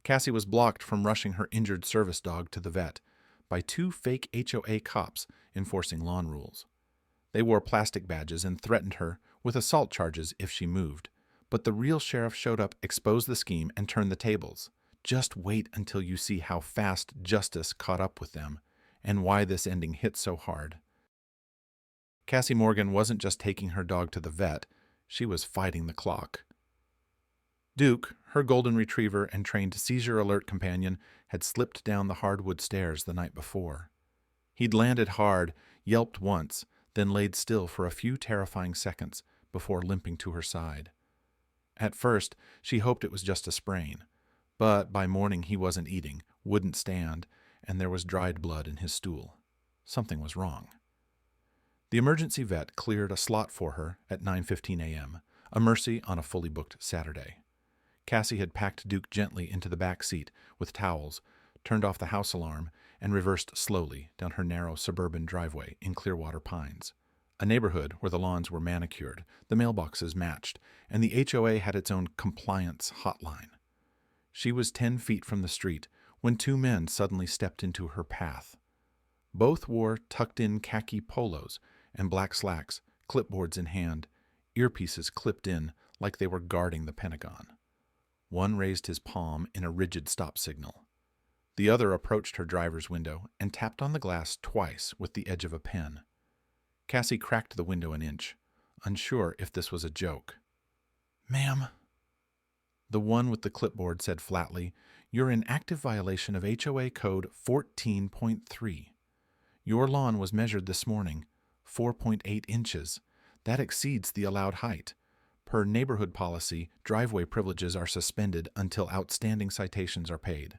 Cassie was blocked from rushing her injured service dog to the vet by two fake HOA cops enforcing lawn rules. They wore plastic badges and threatened her with assault charges if she moved. But the real sheriff showed up, exposed the scheme, and turned the tables. Just wait until you see how fast justice caught up with them, and why this ending hit so hard. Cassie Morgan wasn't just taking her dog to the vet, she was fighting the clock. Duke, her golden retriever and trained seizure alert companion, had slipped down the hardwood stairs the night before. He'd landed hard, yelped once, then laid still for a few terrifying seconds before limping to her side. At first, she hoped it was just a sprain, but by morning he wasn't eating, wouldn't stand, and there was dried blood in his stool. Something was wrong. The emergency vet cleared a slot for her at 9:15 a.m., a mercy on a fully booked Saturday. Cassie had packed Duke gently into the back seat with towels, turned off the house alarm, and reversed slowly down her narrow suburban driveway in Clearwater Pines, a neighborhood where the lawns were manicured, the mailboxes matched, and the HOA had its own compliance hotline. She was 10 feet from the street when two men suddenly stepped into her path. Both wore tucked-in khaki polos and black slacks, clipboards in hand, earpieces clipped in like they were guarding the Pentagon. One raised his palm in a rigid stop signal. The other approached her driver's window and tapped on the glass twice with the edge of a pen. Cassie cracked the window an inch, unsure if this was a joke. "Ma'am," the one with the clipboard said flatly, "you're in active violation of HOA Code 14.3. Your lawn was measured this morning, 4.8 inches. That exceeds the allowed height. Per neighborhood policy, driveway privileges are suspended until outstanding citations are paid."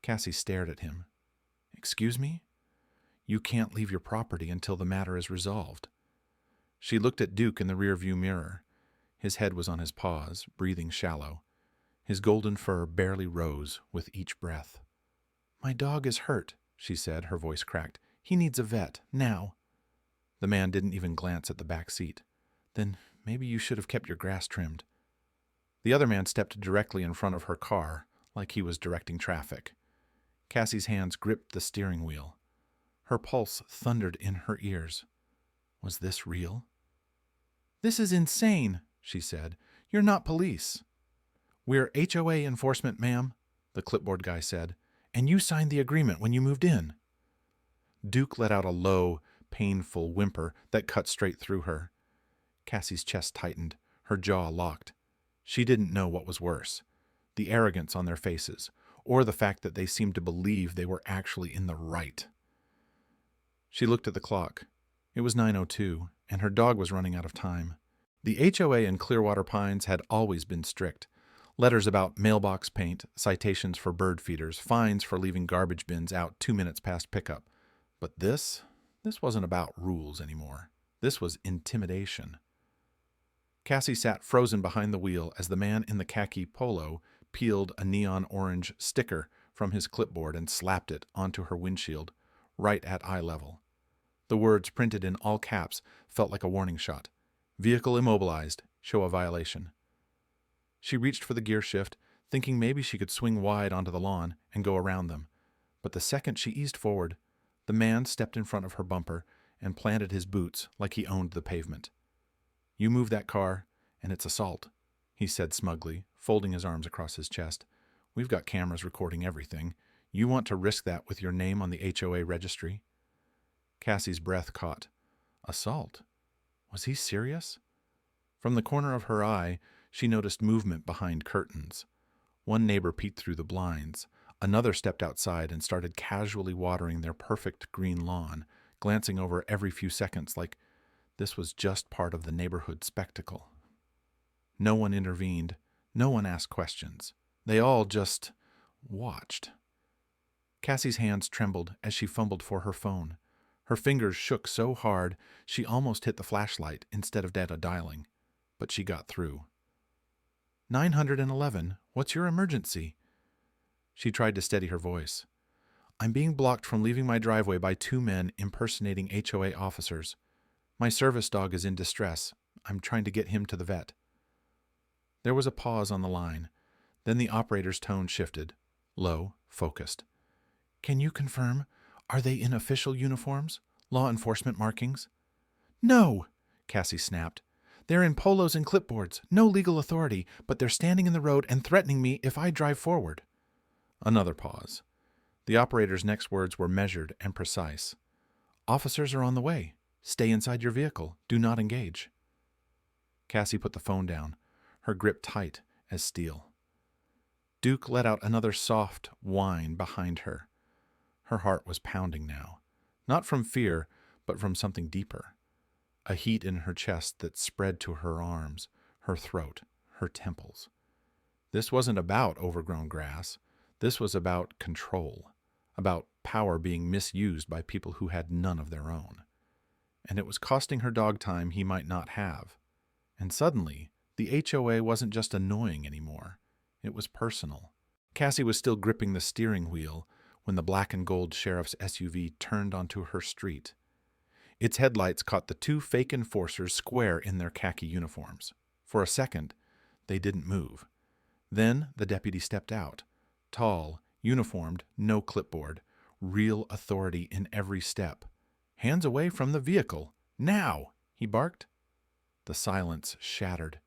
Cassie stared at him. "Excuse me? You can't leave your property until the matter is resolved." She looked at Duke in the rearview mirror. His head was on his paws, breathing shallow. His golden fur barely rose with each breath. "My dog is hurt," she said, her voice cracked. "He needs a vet, now." The man didn't even glance at the back seat. "Then maybe you should have kept your grass trimmed." The other man stepped directly in front of her car, like he was directing traffic. Cassie's hands gripped the steering wheel. Her pulse thundered in her ears. Was this real? "This is insane," she said. "You're not police." "We're HOA enforcement, ma'am," the clipboard guy said, "and you signed the agreement when you moved in." Duke let out a low, painful whimper that cut straight through her. Cassie's chest tightened, her jaw locked. She didn't know what was worse, the arrogance on their faces, or the fact that they seemed to believe they were actually in the right. She looked at the clock. It was 9:02, and her dog was running out of time. The HOA in Clearwater Pines had always been strict. Letters about mailbox paint, citations for bird feeders, fines for leaving garbage bins out 2 minutes past pickup. But this wasn't about rules anymore. This was intimidation. Cassie sat frozen behind the wheel as the man in the khaki polo peeled a neon orange sticker from his clipboard and slapped it onto her windshield, right at eye level. The words printed in all caps felt like a warning shot. "Vehicle immobilized. Show a violation." She reached for the gear shift, thinking maybe she could swing wide onto the lawn and go around them. But the second she eased forward, the man stepped in front of her bumper and planted his boots like he owned the pavement. "You move that car, and it's assault," he said smugly, folding his arms across his chest. "We've got cameras recording everything. You want to risk that with your name on the HOA registry?" Cassie's breath caught. Assault? Was he serious? From the corner of her eye, she noticed movement behind curtains. One neighbor peeked through the blinds. Another stepped outside and started casually watering their perfect green lawn, glancing over every few seconds like this was just part of the neighborhood spectacle. No one intervened. No one asked questions. They all just watched. Cassie's hands trembled as she fumbled for her phone. Her fingers shook so hard she almost hit the flashlight instead of data dialing, but she got through. 911, what's your emergency? She tried to steady her voice. "I'm being blocked from leaving my driveway by two men impersonating HOA officers. My service dog is in distress. I'm trying to get him to the vet." There was a pause on the line. Then the operator's tone shifted, low, focused. "Can you confirm? Are they in official uniforms? Law enforcement markings?" "No!" Cassie snapped. "They're in polos and clipboards, no legal authority, but they're standing in the road and threatening me if I drive forward." Another pause. The operator's next words were measured and precise. "Officers are on the way. Stay inside your vehicle. Do not engage." Cassie put the phone down, her grip tight as steel. Duke let out another soft whine behind her. Her heart was pounding now, not from fear, but from something deeper. A heat in her chest that spread to her arms, her throat, her temples. This wasn't about overgrown grass. This was about control, about power being misused by people who had none of their own. And it was costing her dog time he might not have. And suddenly, the HOA wasn't just annoying anymore. It was personal. Cassie was still gripping the steering wheel when the black and gold sheriff's SUV turned onto her street. Its headlights caught the two fake enforcers square in their khaki uniforms. For a second, they didn't move. Then the deputy stepped out. Tall, uniformed, no clipboard, real authority in every step. "Hands away from the vehicle! Now!" he barked. The silence shattered.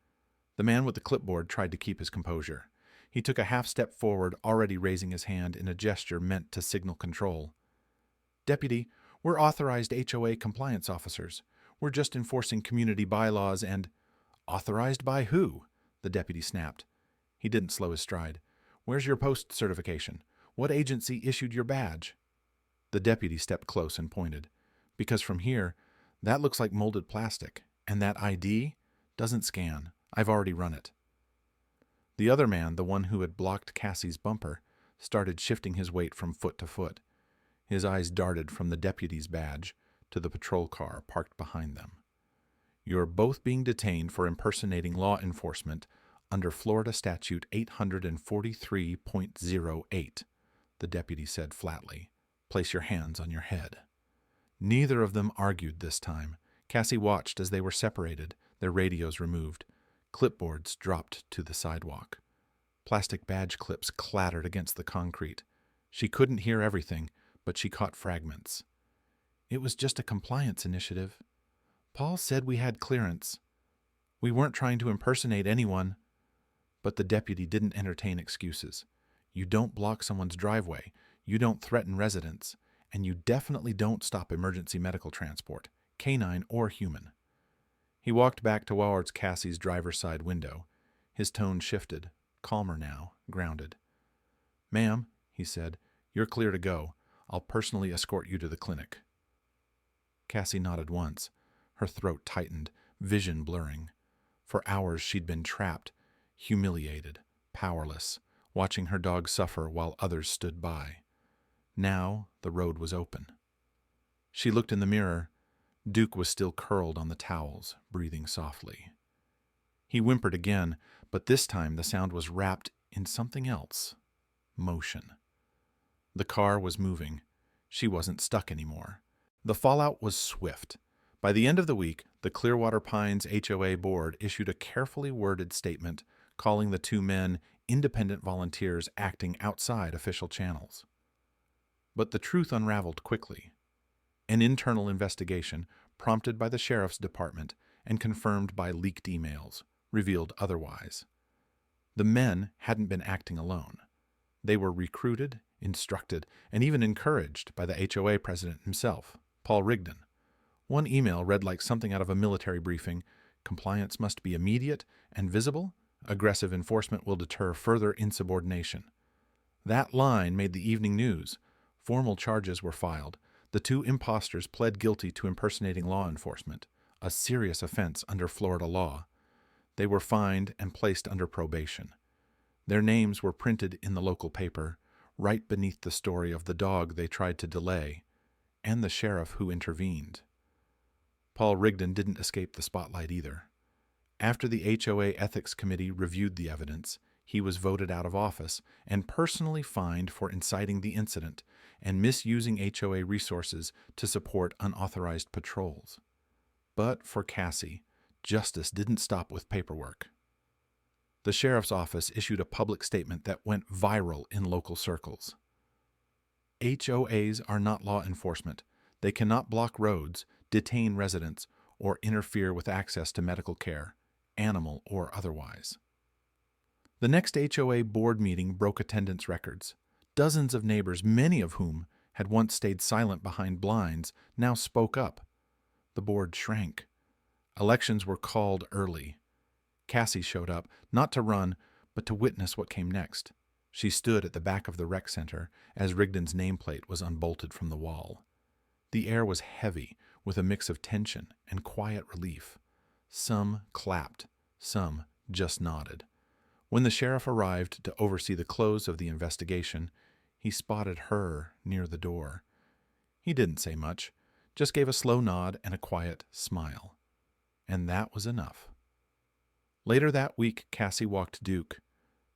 The man with the clipboard tried to keep his composure. He took a half step forward, already raising his hand in a gesture meant to signal control. "Deputy, we're authorized HOA compliance officers. We're just enforcing community bylaws and—" "Authorized by who?" the deputy snapped. He didn't slow his stride. "Where's your post certification? What agency issued your badge?" The deputy stepped close and pointed. "Because from here, that looks like molded plastic, and that ID doesn't scan. I've already run it." The other man, the one who had blocked Cassie's bumper, started shifting his weight from foot to foot. His eyes darted from the deputy's badge to the patrol car parked behind them. "You're both being detained for impersonating law enforcement under Florida Statute 843.08, the deputy said flatly. "Place your hands on your head." Neither of them argued this time. Cassie watched as they were separated, their radios removed. Clipboards dropped to the sidewalk. Plastic badge clips clattered against the concrete. She couldn't hear everything, but she caught fragments. "It was just a compliance initiative. Paul said we had clearance. We weren't trying to impersonate anyone." But the deputy didn't entertain excuses. "You don't block someone's driveway. You don't threaten residents. And you definitely don't stop emergency medical transport, canine or human." He walked back towards Cassie's driver's side window. His tone shifted, calmer now, grounded. "Ma'am," he said, "you're clear to go. I'll personally escort you to the clinic." Cassie nodded once. Her throat tightened, vision blurring. For hours she'd been trapped, humiliated, powerless, watching her dog suffer while others stood by. Now the road was open. She looked in the mirror. Duke was still curled on the towels, breathing softly. He whimpered again, but this time the sound was wrapped in something else. Motion. The car was moving. She wasn't stuck anymore. The fallout was swift. By the end of the week, the Clearwater Pines HOA board issued a carefully worded statement calling the two men independent volunteers acting outside official channels. But the truth unraveled quickly. An internal investigation, prompted by the sheriff's department and confirmed by leaked emails, revealed otherwise. The men hadn't been acting alone. They were recruited, instructed, and even encouraged by the HOA president himself, Paul Rigdon. One email read like something out of a military briefing: "Compliance must be immediate and visible. Aggressive enforcement will deter further insubordination." That line made the evening news. Formal charges were filed. The two imposters pled guilty to impersonating law enforcement, a serious offense under Florida law. They were fined and placed under probation. Their names were printed in the local paper, right beneath the story of the dog they tried to delay, and the sheriff who intervened. Paul Rigdon didn't escape the spotlight either. After the HOA Ethics Committee reviewed the evidence, he was voted out of office and personally fined for inciting the incident and misusing HOA resources to support unauthorized patrols. But for Cassie, justice didn't stop with paperwork. The sheriff's office issued a public statement that went viral in local circles. HOAs are not law enforcement. They cannot block roads, detain residents, or interfere with access to medical care, animal or otherwise. The next HOA board meeting broke attendance records. Dozens of neighbors, many of whom had once stayed silent behind blinds, now spoke up. The board shrank. Elections were called early. Cassie showed up, not to run, but to witness what came next. She stood at the back of the rec center as Rigdon's nameplate was unbolted from the wall. The air was heavy, with a mix of tension and quiet relief. Some clapped, some just nodded. When the sheriff arrived to oversee the close of the investigation, he spotted her near the door. He didn't say much, just gave a slow nod and a quiet smile. And that was enough. Later that week, Cassie walked Duke,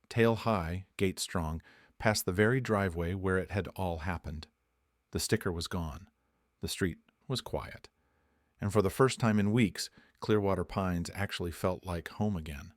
tail high, gait strong, past the very driveway where it had all happened. The sticker was gone. The street was quiet. And for the first time in weeks, Clearwater Pines actually felt like home again.